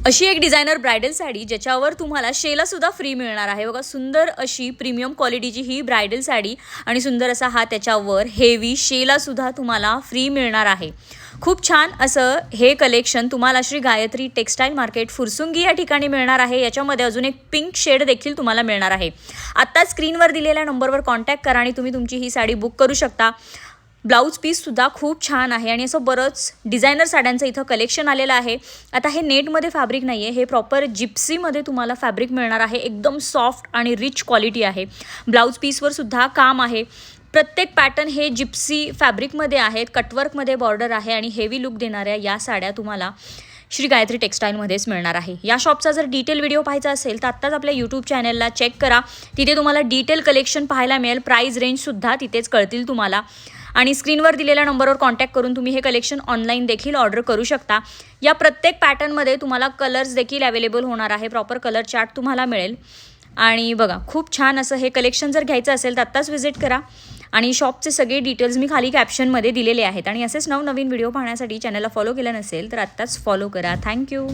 अशी एक designer bridal sari ज्याच्यावर तुम्हाला शेलासुद्धा फ्री मिळणार आहे। बघा, सुंदर अशी प्रीमियम क्वालिटीची ही ब्रायडल साडी आणि सुंदर असा हा त्याच्यावर हेवी शेलासुद्धा तुम्हाला फ्री मिळणार आहे। खूप छान असं हे कलेक्शन तुम्हाला श्री गायत्री टेक्सटाईल मार्केट फुरसुंगी या ठिकाणी मिळणार आहे। याच्यामध्ये अजून एक पिंक शेड देखील तुम्हाला मिळणार आहे। आता स्क्रीनवर दिलेल्या नंबरवर कॉन्टॅक्ट करा आणि तुम्ही तुमची ही साडी बुक करू शकता। ब्लाउज पीससुद्धा खूप छान आहे आणि असं बरंच डिझायनर साड्यांचं इथं कलेक्शन आलेलं आहे। आता हे नेटमध्ये फॅब्रिक नाही आहे, हे प्रॉपर जिप्सीमध्ये तुम्हाला फॅब्रिक मिळणार आहे। एकदम सॉफ्ट आणि रिच क्वालिटी आहे। ब्लाउज पीसवर सुद्धा काम आहे। प्रत्येक पॅटर्न हे जिप्सी फॅब्रिकमध्ये आहेत, कटवर्कमध्ये बॉर्डर आहे आणि हेवी लुक देणाऱ्या या साड्या तुम्हाला श्री गायत्री टेक्सटाईलमध्येच मिळणार आहे। या शॉपचा जर डिटेल व्हिडिओ पाहायचा असेल तर आत्ताच आपल्या यूट्यूब चॅनलला चेक करा, तिथे तुम्हाला डिटेल कलेक्शन पाहायला मिळेल। प्राईस रेंजसुद्धा तिथेच कळतील तुम्हाला आणि स्क्रीनवर दिलेल्या नंबरवर कॉन्टॅक्ट करून तुम्ही हे कलेक्शन ऑनलाईन देखील ऑर्डर करू शकता। या प्रत्येक पॅटर्नमध्ये तुम्हाला कलर्स देखील अवेलेबल होणार आहे, प्रॉपर कलर चार्ट तुम्हाला मिळेल। आणि बघा, खूप छान असं हे कलेक्शन जर घ्यायचं असेल तर आत्ताच व्हिजिट करा आणि शॉपचे सगळे डिटेल्स मी खाली कॅप्शनमध्ये दिलेले आहेत। आणि असेच नवनवीन व्हिडिओ पाहण्यासाठी चॅनलला फॉलो केलं नसेल तर आत्ताच फॉलो करा। थँक्यू।